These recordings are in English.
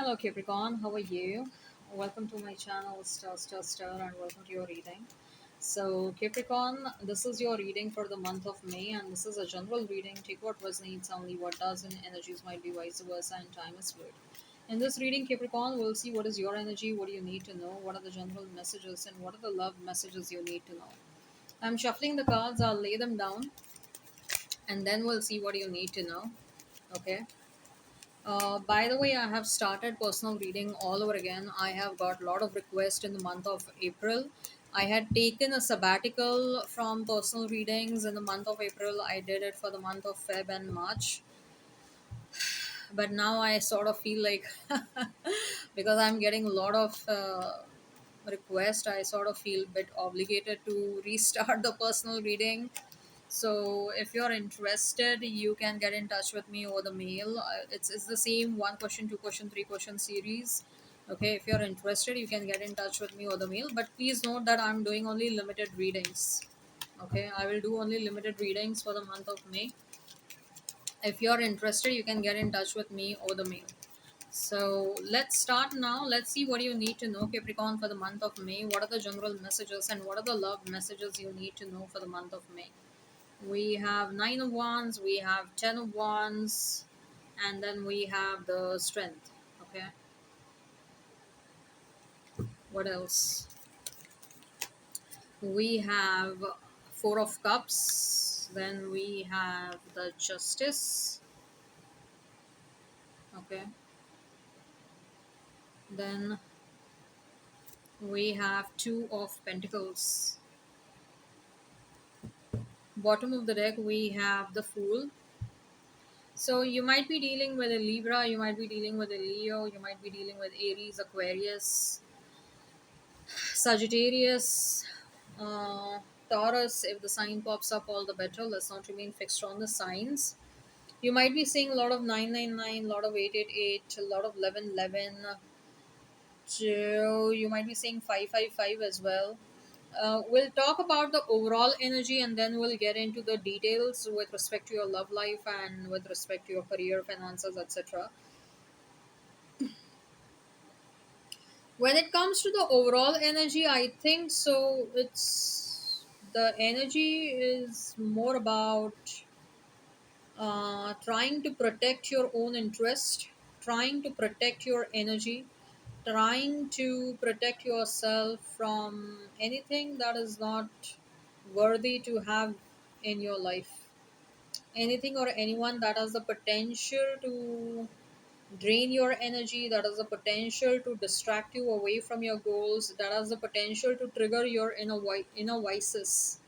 Hello Capricorn, how are you? Welcome to my channel Star and welcome to your reading. So Capricorn, this is your reading for the month of May and this is a general reading. Take what resonates, only what doesn't. Energies might be vice versa and time is fluid. In this reading Capricorn, we'll see what is your energy, what do you need to know, what are the general messages and what are the love messages you need to know. I'm shuffling the cards, I'll lay them down and then we'll see what you need to know. Okay. By the way, I have started personal reading all over again. I have got a lot of requests in the month of April. I had taken a sabbatical from personal readings in the month of April. I did it for the month of Feb and March. But now I sort of feel like, because I'm getting a lot of requests, I sort of feel a bit obligated to restart the personal reading. So if you're interested, you can get in touch with me over the mail. It's the same one question, two question, three question series. Okay, if you're interested, you can get in touch with me over the mail. But please note that I'm doing only limited readings. Okay, I will do only limited readings for the month of May. If you're interested, you can get in touch with me over the mail. So let's start now. Let's see what you need to know, Capricorn, for the month of May. What are the general messages and what are the love messages you need to know for the month of May? We have Nine of Wands, we have Ten of Wands, and then we have the Strength. Okay, what else? We have Four of Cups, then we have the Justice. Okay, then we have Two of Pentacles. Bottom of the deck, we have the Fool. So you might be dealing with a Libra, you might be dealing with a Leo, you might be dealing with Aries, Aquarius, Sagittarius, Taurus. If the sign pops up, all the better. Let's not remain fixed on the signs. You might be seeing a lot of 999, a lot of 888, a lot of 1111. So you might be seeing 555 as well. We'll talk about the overall energy and then we'll get into the details with respect to your love life and with respect to your career, finances, etc. When it comes to the overall energy, I think so. It's the energy is more about trying to protect your own interest, trying to protect your energy, trying to protect yourself from anything that is not worthy to have in your life. Anything or anyone that has the potential to drain your energy, that has the potential to distract you away from your goals, that has the potential to trigger your inner vices.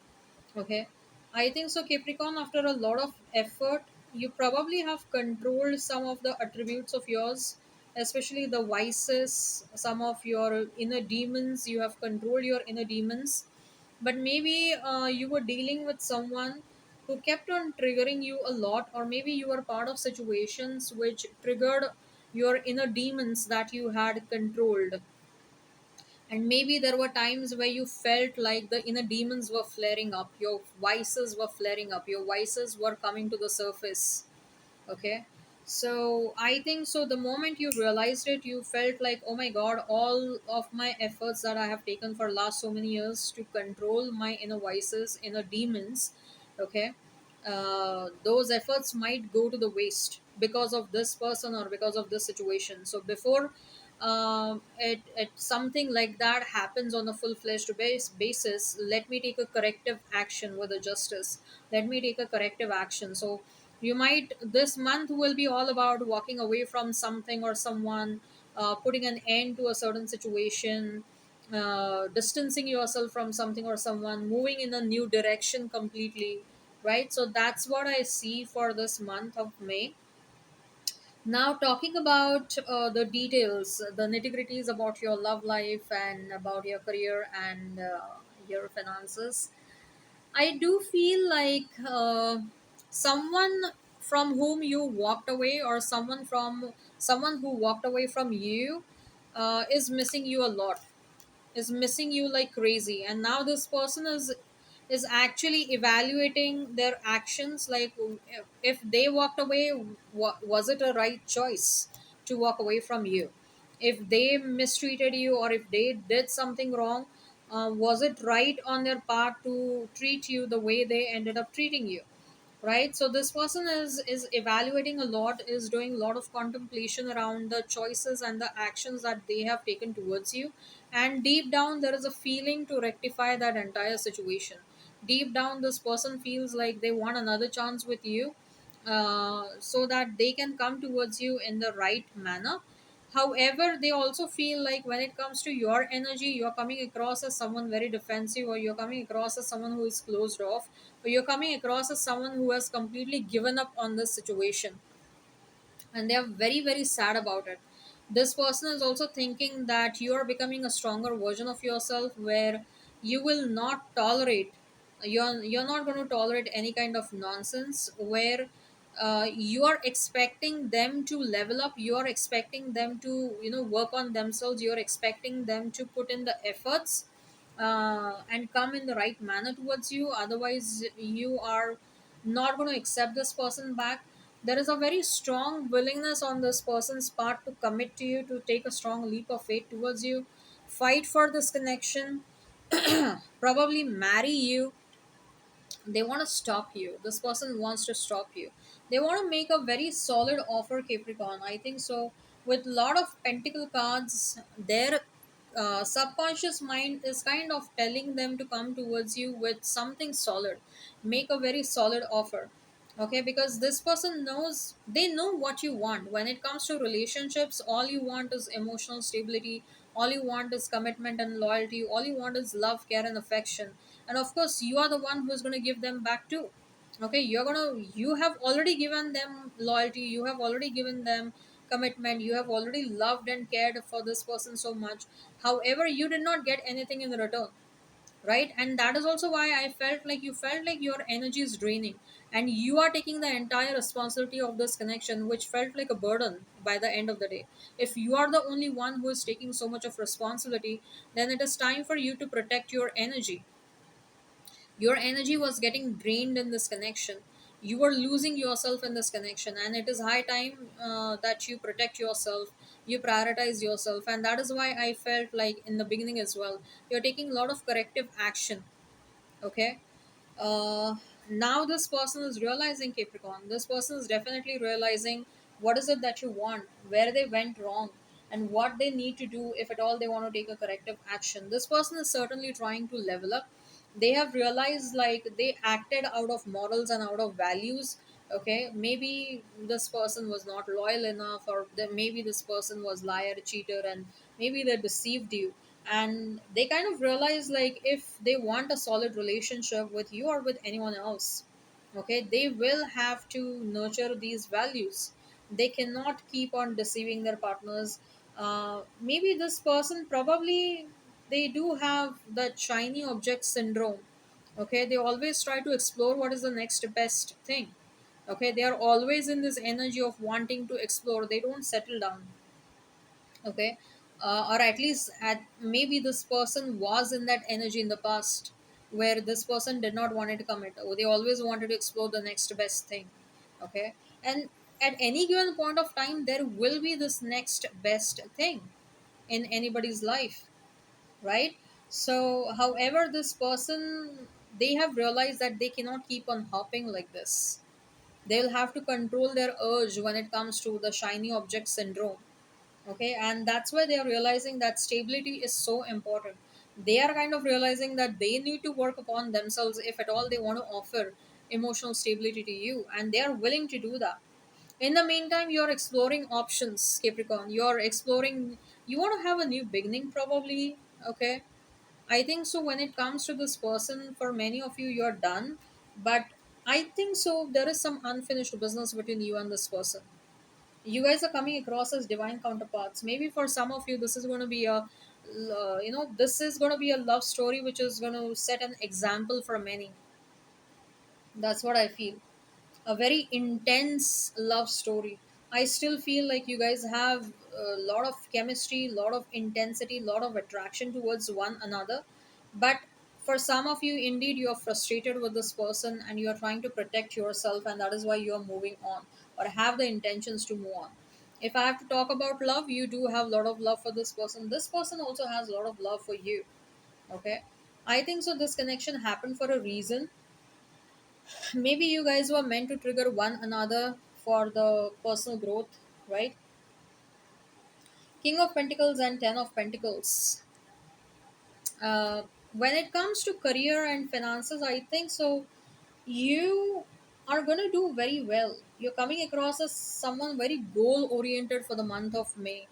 Okay, I think so, Capricorn. After a lot of effort, you probably have controlled some of the attributes of yours, especially the vices, some of your inner demons. You have controlled your inner demons, but maybe you were dealing with someone who kept on triggering you a lot, or maybe you were part of situations which triggered your inner demons that you had controlled, and maybe there were times where you felt like the inner demons were flaring up, your vices were flaring up, your vices were coming to the surface. Okay, so I think so the moment you realized it, you felt like, oh my god, all of my efforts that I have taken for last so many years to control my inner vices, inner demons. Okay, those efforts might go to the waste because of this person or because of this situation. So before it something like that happens on a full-fledged basis, let me take a corrective action with the justice. Let me take a corrective action. So you might, this month will be all about walking away from something or someone, putting an end to a certain situation, distancing yourself from something or someone, moving in a new direction completely, right? So that's what I see for this month of May. Now, talking about the details, the nitty gritties about your love life and about your career and your finances, I do feel like someone from whom you walked away, or someone who walked away from you, is missing you a lot, is missing you like crazy, and now this person is actually evaluating their actions, like if they walked away, was it a right choice to walk away from you? if they mistreated you or if they did something wrong. Was it right on their part to treat you the way they ended up treating you? Right, so this person is evaluating a lot, is doing a lot of contemplation around the choices and the actions that they have taken towards you. And deep down there is a feeling to rectify that entire situation. Deep down this person feels like they want another chance with you, so that they can come towards you in the right manner. However, they also feel like when it comes to your energy, you're coming across as someone very defensive, or you're coming across as someone who is closed off, or you're coming across as someone who has completely given up on this situation, and they are very very sad about it. This person is also thinking that you are becoming a stronger version of yourself, where you will not tolerate, you're not going to tolerate any kind of nonsense, where you are expecting them to level up, you are expecting them to work on themselves, you're expecting them to put in the efforts, and come in the right manner towards you. Otherwise you are not going to accept this person back. There is a very strong willingness on this person's part to commit to you, to take a strong leap of faith towards you, fight for this connection, probably marry you. They want to stop you, this person wants to stop you. They want to make a very solid offer, Capricorn, I think so. With lot of pentacle cards, their subconscious mind is kind of telling them to come towards you with something solid, make a very solid offer. Okay, because this person knows, they know what you want. When it comes to relationships, all you want is emotional stability, all you want is commitment and loyalty, all you want is love, care and affection. And of course you are the one who's going to give them back too. Okay, you have already given them loyalty, you have already given them commitment, you have already loved and cared for this person so much. However, you did not get anything in return, right? And that is also why I felt like you felt like your energy is draining, and you are taking the entire responsibility of this connection, which felt like a burden by the end of the day. If you are the only one who is taking so much of responsibility, then it is time for you to protect your energy. Your energy was getting drained in this connection, you were losing yourself in this connection, and it is high time that you protect yourself, you prioritize yourself. And that is why I felt like in the beginning as well, you're taking a lot of corrective action. Okay, uh, now this person is realizing, Capricorn, this person is definitely realizing what is it that you want, where they went wrong, and what they need to do if at all they want to take a corrective action. This person is certainly trying to level up. They have realized like they acted out of morals and out of values. Okay, maybe this person was not loyal enough, or maybe this person was liar, cheater, and maybe they deceived you. And they kind of realize like if they want a solid relationship with you or with anyone else, okay, they will have to nurture these values. They cannot keep on deceiving their partners. Maybe this person, probably they do have the shiny object syndrome. Okay, they always try to explore what is the next best thing. Okay, they are always in this energy of wanting to explore, they don't settle down. Okay, or at least at maybe this person was in that energy in the past, where this person did not wanted to commit, or they always wanted to explore the next best thing. Okay, and at any given point of time there will be this next best thing in anybody's life, right? So however this person, they have realized that they cannot keep on hopping like this. They'll have to control their urge when it comes to the shiny object syndrome. Okay, and that's why they are realizing that stability is so important. They are kind of realizing that they need to work upon themselves if at all they want to offer emotional stability to you, and they are willing to do that. In the meantime, you're exploring options, Capricorn. You're exploring, you want to have a new beginning, probably. Okay, I think so. When it comes to this person, for many of you, you're done, but I think so there is some unfinished business between you and this person. You guys are coming across as divine counterparts. Maybe for some of you this is going to be a this is going to be a love story which is going to set an example for many. That's what I feel. A very intense love story. I still feel like you guys have a lot of chemistry, lot of intensity, lot of attraction towards one another. But for some of you, indeed, you are frustrated with this person and you are trying to protect yourself, and that is why you are moving on or have the intentions to move on. If I have to talk about love, you do have a lot of love for this person. This person also has a lot of love for you. Okay. I think so. This connection happened for a reason. Maybe you guys were meant to trigger one another for the personal growth, right? King of Pentacles and Ten of Pentacles. When it comes to career and finances, I think so. You are going to do very well. You're coming across as someone very goal oriented for the month of May.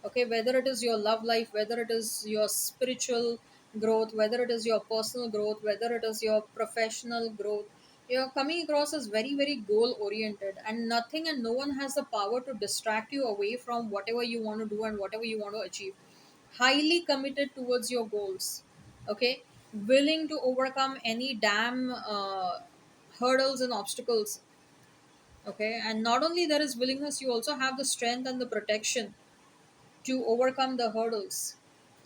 Okay, whether it is your love life, whether it is your spiritual growth, whether it is your personal growth, whether it is your professional growth, you're coming across as very, very goal oriented, and nothing and no one has the power to distract you away from whatever you want to do and whatever you want to achieve. Highly committed towards your goals. Okay, willing to overcome any damn hurdles and obstacles. Okay, and not only there is willingness, you also have the strength and the protection to overcome the hurdles.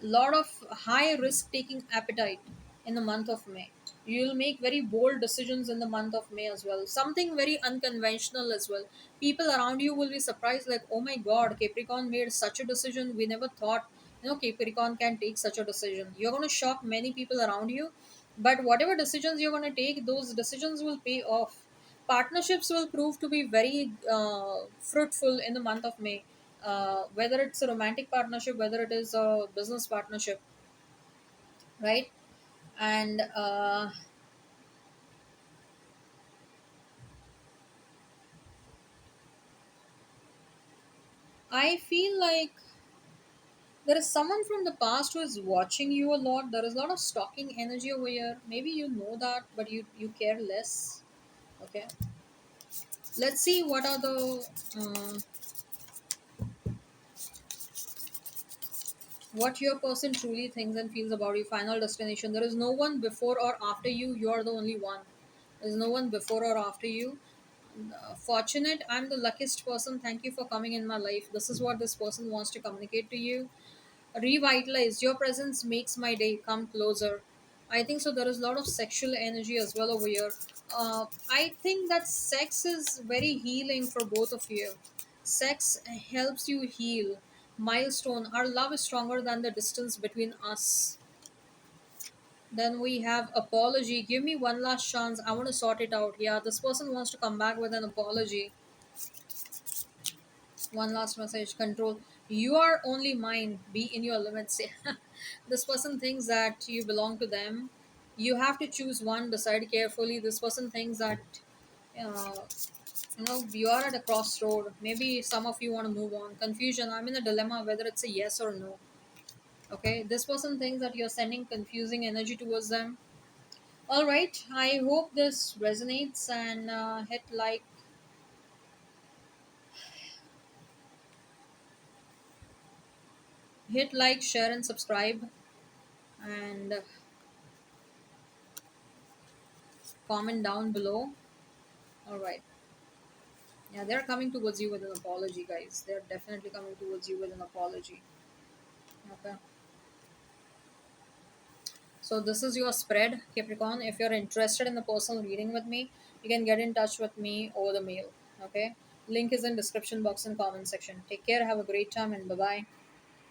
Lot of high risk taking appetite in the month of May. You'll make very bold decisions in the month of May as well. Something very unconventional as well. People around you will be surprised, like, oh my god, Capricorn made such a decision. We never thought, Capricorn can take such a decision. You're going to shock many people around you, but whatever decisions you're going to take, those decisions will pay off. Partnerships will prove to be very fruitful in the month of May, whether it's a romantic partnership, whether it is a business partnership, right? And I feel like there is someone from the past who is watching you a lot. There is a lot of stalking energy over here. Maybe you know that, but you care less. Okay, let's see what are the what your person truly thinks and feels about your final destination. There is no one before or after you. You are the only one. There's no one before or after you. Fortunate, I'm the luckiest person. Thank you for coming in my life. This is what this person wants to communicate to you. Revitalize. Your presence makes my day. Come closer. I think so. There is a lot of sexual energy as well over here. I think that sex is very healing for both of you. Sex helps you heal. Milestone. Our love is stronger than the distance between us. Then we have apology. Give me one last chance. I want to sort it out. Yeah, this person wants to come back with an apology. One last message. Control. You are only mine. Be in your limits. This person thinks that you belong to them. You have to choose one. Decide carefully. This person thinks that uh, you are at a crossroad. Maybe some of you want to move on. Confusion. I'm in a dilemma whether it's a yes or no. Okay. This person thinks that you're sending confusing energy towards them. All right. I hope this resonates, and hit like, share, and subscribe, and comment down below. All right. Yeah, they're coming towards you with an apology, guys. They're definitely coming towards you with an apology. Okay. So this is your spread, Capricorn. If you're interested in the personal reading with me, you can get in touch with me over the mail. Okay. Link is in description box and comment section. Take care. Have a great time and bye bye.